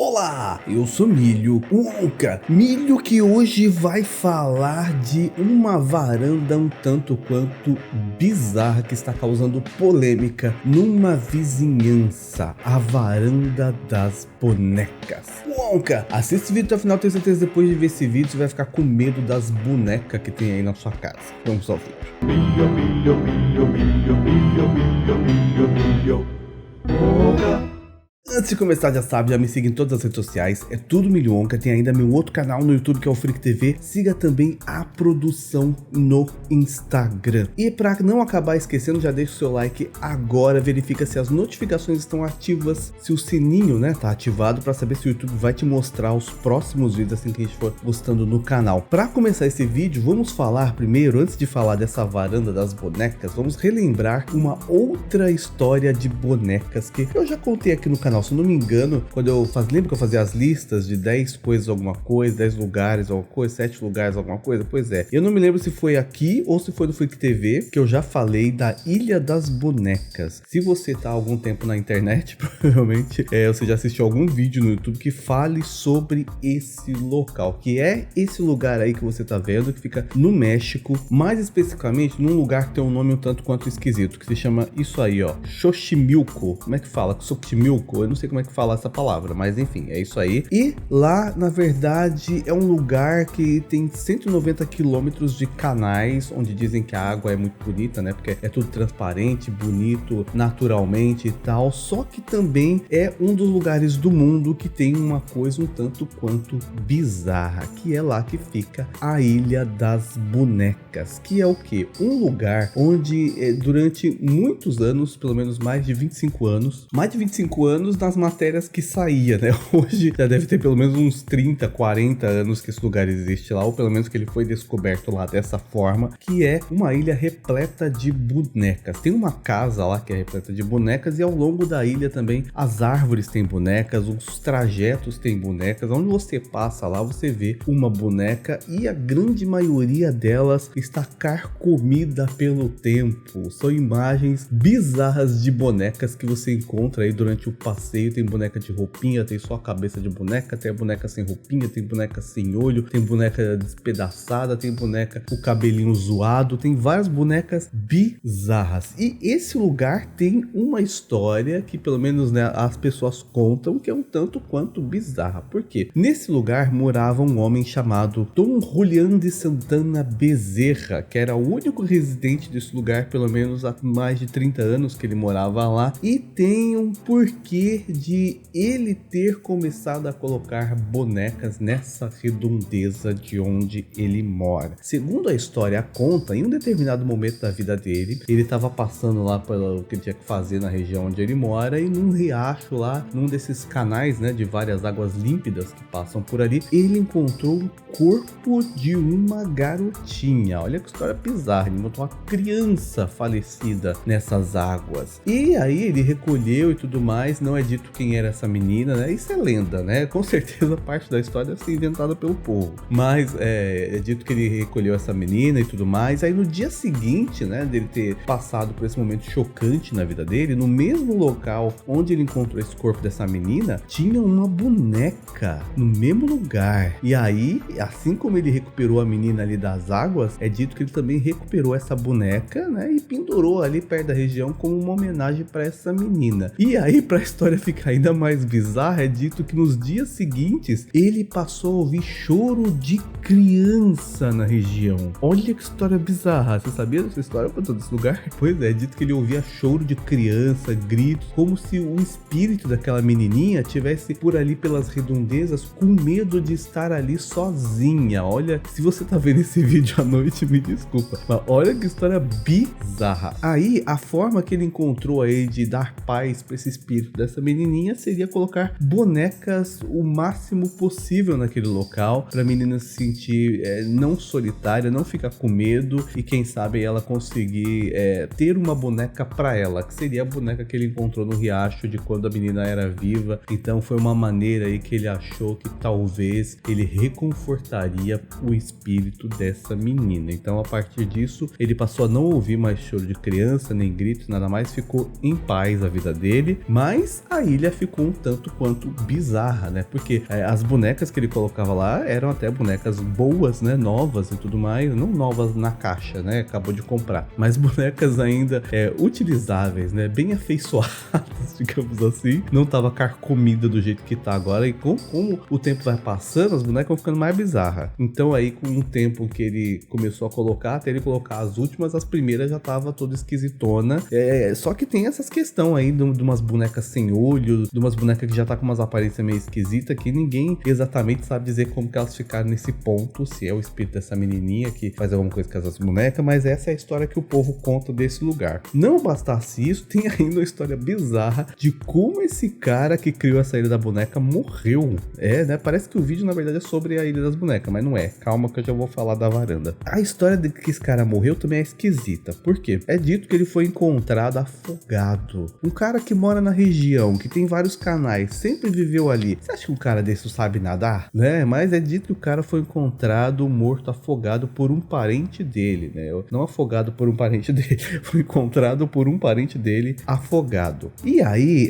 Olá, eu sou Milho, o Onca, Milho que hoje vai falar de uma varanda um tanto quanto bizarra que está causando polêmica numa vizinhança, a varanda das bonecas. Onca, assiste esse vídeo até o final, tenho certeza que depois de ver esse vídeo você vai ficar com medo das bonecas que tem aí na sua casa. Vamos ao vídeo. Milho, Onca. Antes de começar, já sabe, já me siga em todas as redes sociais, é tudo Milho Onca, tem ainda meu outro canal no YouTube que é o Freak TV, siga também a produção no Instagram. E para não acabar esquecendo, já deixa o seu like agora, verifica se as notificações estão ativas, se o sininho, né, tá ativado para saber se o YouTube vai te mostrar os próximos vídeos assim que a gente for postando no canal. Para começar esse vídeo, vamos falar primeiro, antes de falar dessa varanda das bonecas, vamos relembrar uma outra história de bonecas que eu já contei aqui no canal. Se eu não me engano, lembra que eu fazia as listas de 10 coisas alguma coisa, 10 lugares alguma coisa, 7 lugares alguma coisa? Pois é, eu não me lembro se foi aqui ou se foi no Freak TV que eu já falei da Ilha das Bonecas. Se você tá há algum tempo na internet, provavelmente você já assistiu algum vídeo no YouTube que fale sobre esse local, que é esse lugar aí que você tá vendo, que fica no México, mais especificamente num lugar que tem um nome um tanto quanto esquisito, que se chama isso aí, ó, Xochimilco. Como é que fala? Xochimilco? Eu não sei como é que fala essa palavra, mas enfim, é isso aí. E lá, na verdade, é um lugar que tem 190 quilômetros de canais, onde dizem que a água é muito bonita, né? Porque é tudo transparente, bonito, naturalmente e tal. Só que também é um dos lugares do mundo que tem uma coisa um tanto quanto bizarra, que é lá que fica a Ilha das Bonecas, que é o quê? Um lugar onde durante muitos anos, pelo menos mais de 25 anos nas matérias que saía, né? Hoje já deve ter pelo menos uns 30, 40 anos que esse lugar existe lá, ou pelo menos que ele foi descoberto lá dessa forma, que é uma ilha repleta de bonecas. Tem uma casa lá que é repleta de bonecas e ao longo da ilha também as árvores têm bonecas, os trajetos têm bonecas. Onde você passa lá, você vê uma boneca e a grande maioria delas está carcomida pelo tempo. São imagens bizarras de bonecas que você encontra aí durante o passeio. Tem boneca de roupinha, tem só a cabeça de boneca, tem a boneca sem roupinha, tem boneca sem olho, tem boneca despedaçada, tem boneca com o cabelinho zoado, tem várias bonecas bizarras. E esse lugar tem uma história que pelo menos, né, as pessoas contam que é um tanto quanto bizarra. Por quê? Nesse lugar morava um homem chamado Dom Julián de Santana Bezerra, que era o único residente desse lugar, pelo menos há mais de 30 anos que ele morava lá, e tem um porquê de ele ter começado a colocar bonecas nessa redondeza de onde ele mora. Segundo a história conta, em um determinado momento da vida dele, ele estava passando lá pelo que ele tinha que fazer na região onde ele mora, e num riacho lá, num desses canais, né, de várias águas límpidas que passam por ali, ele encontrou um corpo de uma garotinha. Olha que história bizarra, ele encontrou uma criança falecida nessas águas. E aí ele recolheu e tudo mais, não é dito quem era essa menina, né? Isso é lenda, né? Com certeza parte da história deve ser inventada pelo povo. Mas é dito que ele recolheu essa menina e tudo mais. Aí no dia seguinte, né, dele ter passado por esse momento chocante na vida dele, no mesmo local onde ele encontrou esse corpo dessa menina, tinha uma boneca no mesmo lugar. E aí, assim como ele recuperou a menina ali das águas, é dito que ele também recuperou essa boneca, né, e pendurou ali perto da região como uma homenagem para essa menina. E aí, pra história ficar ainda mais bizarra, é dito que nos dias seguintes ele passou a ouvir choro de criança na região. Olha que história bizarra. Você sabia dessa história pra todo esse lugar? Pois é dito que ele ouvia choro de criança, gritos, como se o espírito daquela menininha tivesse por ali pelas redondezas com medo de estar ali sozinha. Olha, se você tá vendo esse vídeo à noite, me desculpa, mas olha que história bizarra. Aí, a forma que ele encontrou aí de dar paz pra esse espírito dessa menininha seria colocar bonecas o máximo possível naquele local, pra menina se sentir não solitária, não ficar com medo e quem sabe ela conseguir ter uma boneca pra ela, que seria a boneca que ele encontrou no riacho de quando a menina era viva. Então foi uma maneira aí que ele achou que talvez ele reconfortaria o espírito dessa menina. Então a partir disso ele passou a não ouvir mais choro de criança, nem gritos, nada mais, ficou em paz a vida dele. Mas Mas a ilha ficou um tanto quanto bizarra, né? Porque as bonecas que ele colocava lá eram até bonecas boas, né? Novas e tudo mais. Não novas na caixa, né? Acabou de comprar. Mas bonecas ainda utilizáveis, né? Bem afeiçoadas, digamos assim. Não tava carcomida do jeito que tá agora. E como o tempo vai passando, as bonecas vão ficando mais bizarras. Então aí, com o tempo que ele começou a colocar, até ele colocar as últimas, as primeiras já tava toda esquisitona. Só que tem essas questões aí de umas bonecas sem olho, de umas bonecas que já tá com umas aparências meio esquisitas, que ninguém exatamente sabe dizer como que elas ficaram nesse ponto, se é o espírito dessa menininha que faz alguma coisa com essas bonecas, mas essa é a história que o povo conta desse lugar. Não bastasse isso, tem ainda uma história bizarra de como esse cara que criou essa ilha da boneca morreu. Né? Parece que o vídeo, na verdade, é sobre a ilha das bonecas, mas não é. Calma que eu já vou falar da varanda. A história de que esse cara morreu também é esquisita. Por quê? É dito que ele foi encontrado afogado. Um cara que mora na região, que tem vários canais, sempre viveu ali. Você acha que um cara desse sabe nadar? Né? Mas é dito que o cara foi encontrado morto, afogado por um parente dele, né? Não afogado por um parente dele, foi encontrado por um parente dele afogado. E aí,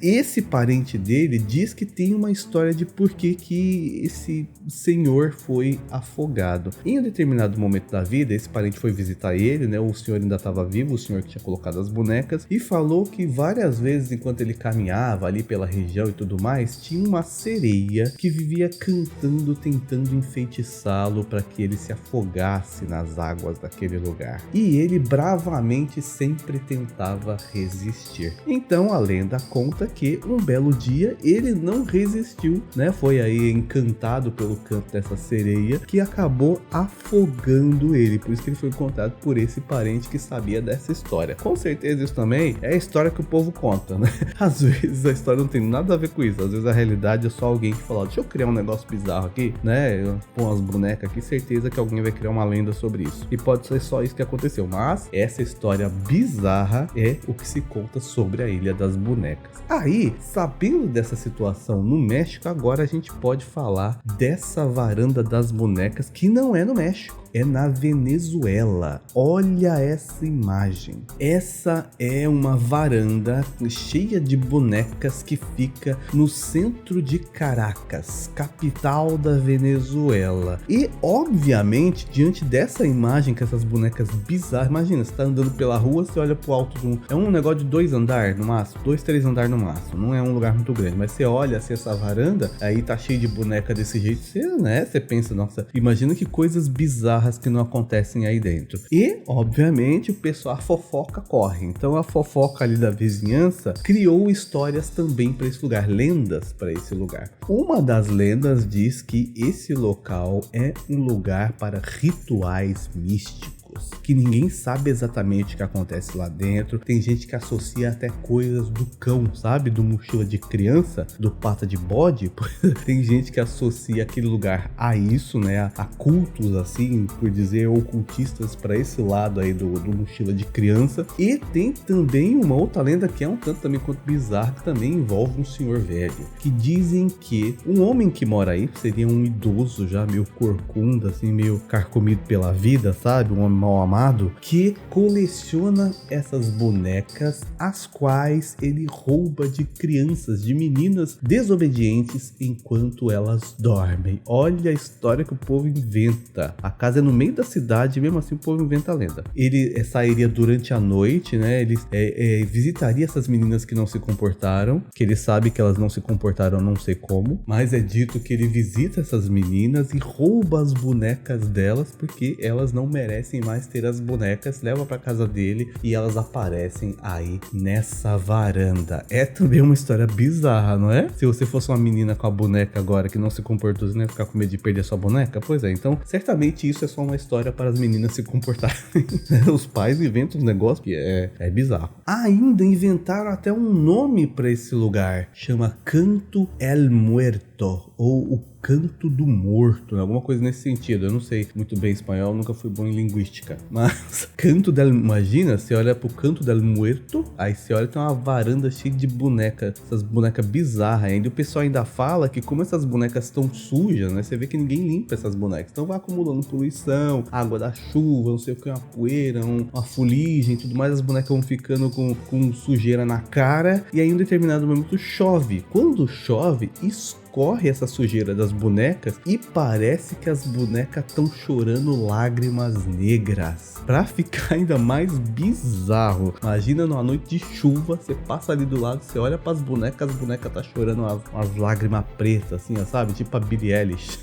esse parente dele diz que tem uma história de por que esse senhor foi afogado. Em um determinado momento da vida, esse parente foi visitar ele, né? O senhor ainda estava vivo, o senhor que tinha colocado as bonecas, e falou que várias vezes, enquanto ele caminhava ali pela região e tudo mais, tinha uma sereia que vivia cantando, tentando enfeitiçá-lo para que ele se afogasse nas águas daquele lugar. E ele bravamente sempre tentava resistir. Então a lenda conta que um belo dia ele não resistiu, né? Foi aí encantado pelo canto dessa sereia que acabou afogando ele. Por isso que ele foi encontrado por esse parente que sabia dessa história. Com certeza isso também é a história que o povo conta, né? Às vezes a história não tem nada a ver com isso. Às vezes a realidade é só alguém que fala, deixa eu criar um negócio bizarro aqui, né? Com as bonecas aqui, certeza que alguém vai criar uma lenda sobre isso. E pode ser só isso que aconteceu. Mas essa história bizarra é o que se conta sobre a Ilha das Bonecas. Aí, sabendo dessa situação no México, agora a gente pode falar dessa varanda das bonecas que não é no México. É na Venezuela. Olha essa imagem. Essa é uma varanda cheia de bonecas que fica no centro de Caracas, capital da Venezuela. E, obviamente, diante dessa imagem, que essas bonecas bizarras, imagina, você tá andando pela rua, você olha pro alto de é um negócio de 2 andares no máximo, 2, 3 andares no máximo, não é um lugar muito grande, mas você olha assim essa varanda, aí tá cheio de boneca desse jeito, você pensa, nossa, imagina que coisas bizarras que não acontecem aí dentro. E, obviamente, o pessoal, a fofoca corre. Então, a fofoca ali da vizinhança criou histórias também para esse lugar, lendas para esse lugar. Uma das lendas diz que esse local é um lugar para rituais místicos, que ninguém sabe exatamente o que acontece lá dentro. Tem gente que associa até coisas do cão, sabe? Do mochila de criança, do pata de bode. Tem gente que associa aquele lugar a isso, né? A cultos, assim, por dizer, ocultistas para esse lado aí do mochila de criança. E tem também uma outra lenda que é um tanto também quanto bizarra, que também envolve um senhor velho, que dizem que um homem que mora aí seria um idoso já meio corcunda, assim, meio carcomido pela vida, sabe? Um homem mal amado, que coleciona essas bonecas, as quais ele rouba de crianças, de meninas desobedientes enquanto elas dormem. Olha a história que o povo inventa. A casa é no meio da cidade, mesmo assim o povo inventa a lenda. Ele sairia durante a noite, né? Ele visitaria essas meninas que não se comportaram, que ele sabe que elas não se comportaram, não sei como, mas é dito que ele visita essas meninas e rouba as bonecas delas, porque elas não merecem mais ter as bonecas, leva pra casa dele e elas aparecem aí nessa varanda. É também uma história bizarra, não é? Se você fosse uma menina com a boneca agora que não se comportou, você não ia ficar com medo de perder sua boneca? Pois é, então certamente isso é só uma história para as meninas se comportarem. Os pais inventam um negócio que é bizarro. Ainda inventaram até um nome para esse lugar, chama Canto El Muerto, ou o canto do morto, né? Alguma coisa nesse sentido. Eu não sei muito bem espanhol, nunca fui bom em linguística. Mas canto del... Imagina, você olha pro canto del muerto, aí você olha e tem uma varanda cheia de boneca, essas bonecas bizarras ainda. E o pessoal ainda fala que como essas bonecas estão sujas, né? Você vê que ninguém limpa essas bonecas. Então vai acumulando poluição, água da chuva, não sei o que, uma poeira, uma fuligem, tudo mais. As bonecas vão ficando com sujeira na cara. E aí em um determinado momento chove. Quando chove, escorre essa sujeira das bonecas e parece que as bonecas estão chorando lágrimas negras. Pra ficar ainda mais bizarro, imagina numa noite de chuva, você passa ali do lado, você olha pras bonecas, as bonecas tá chorando umas lágrimas pretas, assim, ó, sabe? Tipo a Billie Eilish.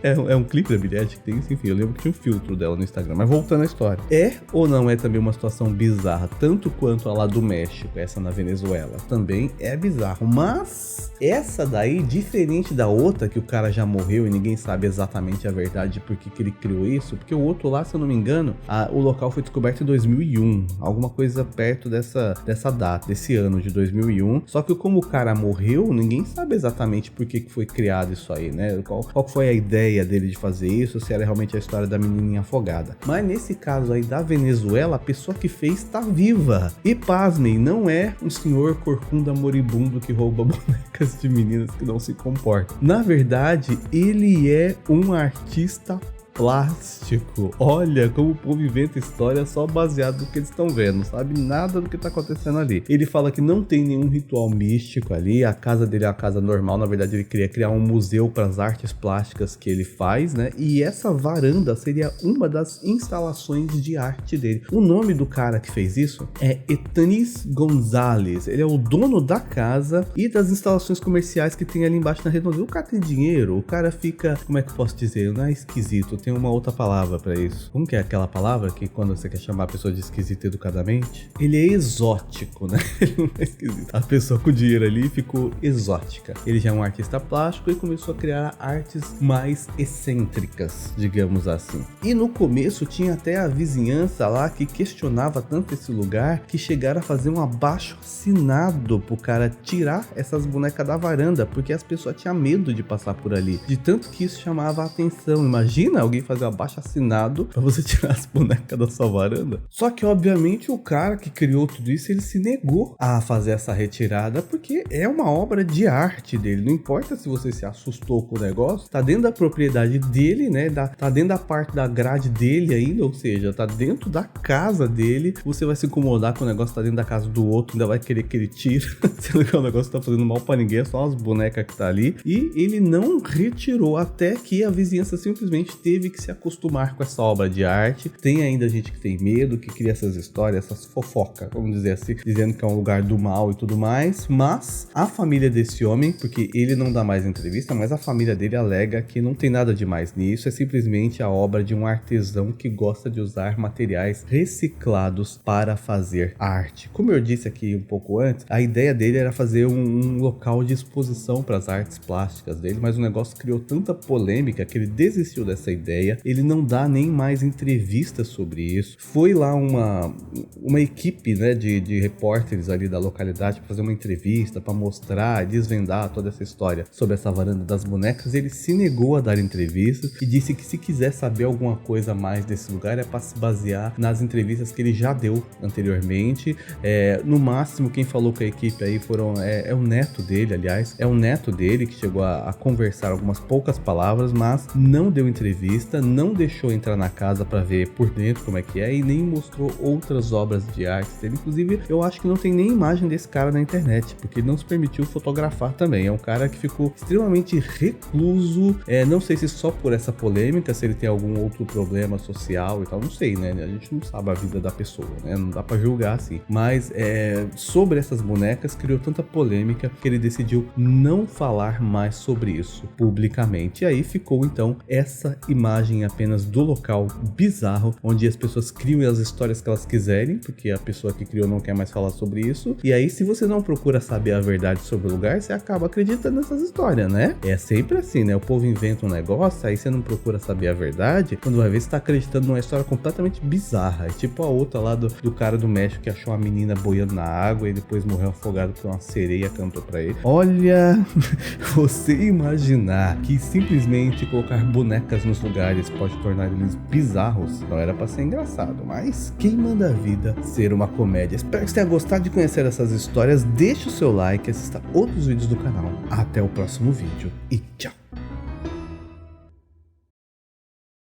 É um clipe da Billie Eilish que tem isso, enfim, eu lembro que tinha um filtro dela no Instagram, mas voltando à história. É ou não é também uma situação bizarra, tanto quanto a lá do México, essa na Venezuela? Também é bizarro, mas essa daí, diferente da outra, que o cara já morreu e ninguém sabe exatamente a verdade por que ele criou isso, porque o outro lá, se eu não me engano, o local foi descoberto em 2001, alguma coisa perto dessa data, desse ano de 2001, só que como o cara morreu, ninguém sabe exatamente por que foi criado isso aí, né? Qual foi a ideia dele de fazer isso, se era realmente a história da menininha afogada. Mas nesse caso aí da Venezuela, a pessoa que fez tá viva. E pasmem, não é um senhor corcunda moribundo que rouba bonecas de meninas que não se comportam. Na verdade, ele é um artista plástico. Olha como o povo inventa história só baseado no que eles estão vendo, não sabe nada do que tá acontecendo ali. Ele fala que não tem nenhum ritual místico ali, a casa dele é uma casa normal, na verdade ele queria criar um museu para as artes plásticas que ele faz, né? E essa varanda seria uma das instalações de arte dele. O nome do cara que fez isso é Etanis Gonzalez. Ele é o dono da casa e das instalações comerciais que tem ali embaixo na redondeza. O cara tem dinheiro, o cara fica, como é que eu posso dizer? Não é esquisito, tem uma outra palavra pra isso. Como que é aquela palavra que quando você quer chamar a pessoa de esquisita educadamente? Ele é exótico, né? Ele não é esquisito. A pessoa com dinheiro ali ficou exótica. Ele já é um artista plástico e começou a criar artes mais excêntricas, digamos assim. E no começo tinha até a vizinhança lá que questionava tanto esse lugar que chegaram a fazer um abaixo-assinado pro cara tirar essas bonecas da varanda, porque as pessoas tinham medo de passar por ali. De tanto que isso chamava a atenção. Imagina alguém fazer um abaixo-assinado pra você tirar as bonecas da sua varanda. Só que, obviamente, o cara que criou tudo isso, ele se negou a fazer essa retirada, porque é uma obra de arte dele. Não importa se você se assustou com o negócio, tá dentro da propriedade dele, né? Tá dentro da parte da grade dele ainda, ou seja, tá dentro da casa dele. Você vai se incomodar com o negócio tá dentro da casa do outro, ainda vai querer que ele tire, sendo que o negócio tá fazendo mal pra ninguém, é só umas bonecas que tá ali. E ele não retirou, até que a vizinhança simplesmente teve que se acostumar com essa obra de arte. Tem ainda gente que tem medo, que cria essas histórias, essas fofocas, vamos dizer assim, dizendo que é um lugar do mal e tudo mais, mas a família desse homem, porque ele não dá mais entrevista, mas a família dele alega que não tem nada de mais nisso, é simplesmente a obra de um artesão que gosta de usar materiais reciclados para fazer arte. Como eu disse aqui um pouco antes, a ideia dele era fazer um local de exposição para as artes plásticas dele, mas o negócio criou tanta polêmica que ele desistiu dessa ideia. Ele não dá nem mais entrevistas sobre isso. Foi lá uma equipe, né, de repórteres ali da localidade para fazer uma entrevista, para mostrar, desvendar toda essa história sobre essa varanda das bonecas. Ele se negou a dar entrevistas e disse que se quiser saber alguma coisa mais desse lugar é para se basear nas entrevistas que ele já deu anteriormente. No máximo, quem falou com a equipe aí é o neto dele, aliás. É o neto dele que chegou a conversar algumas poucas palavras, mas não deu entrevista, não deixou entrar na casa para ver por dentro como é que é e nem mostrou outras obras de arte dele. Inclusive, eu acho que não tem nem imagem desse cara na internet, porque ele não se permitiu fotografar também. É um cara que ficou extremamente recluso, não sei se só por essa polêmica, se ele tem algum outro problema social e tal, não sei, né? A gente não sabe a vida da pessoa, né? Não dá para julgar assim. Mas sobre essas bonecas, criou tanta polêmica que ele decidiu não falar mais sobre isso publicamente. E aí ficou então essa imagem imagem apenas do local bizarro, onde as pessoas criam as histórias que elas quiserem, porque a pessoa que criou não quer mais falar sobre isso. E aí, se você não procura saber a verdade sobre o lugar, você acaba acreditando nessas histórias, né? É sempre assim, né? O povo inventa um negócio, aí você não procura saber a verdade, quando vai ver, você tá acreditando numa história completamente bizarra. É tipo a outra lá do cara do México que achou uma menina boiando na água e depois morreu afogado por uma sereia, cantou pra ele. Olha, você imaginar que simplesmente colocar bonecas nos lugares pode tornar eles bizarros, não era pra ser engraçado, mas quem manda a vida ser uma comédia? Espero que você tenha gostado de conhecer essas histórias. Deixe o seu like, assista outros vídeos do canal. Até o próximo vídeo e tchau!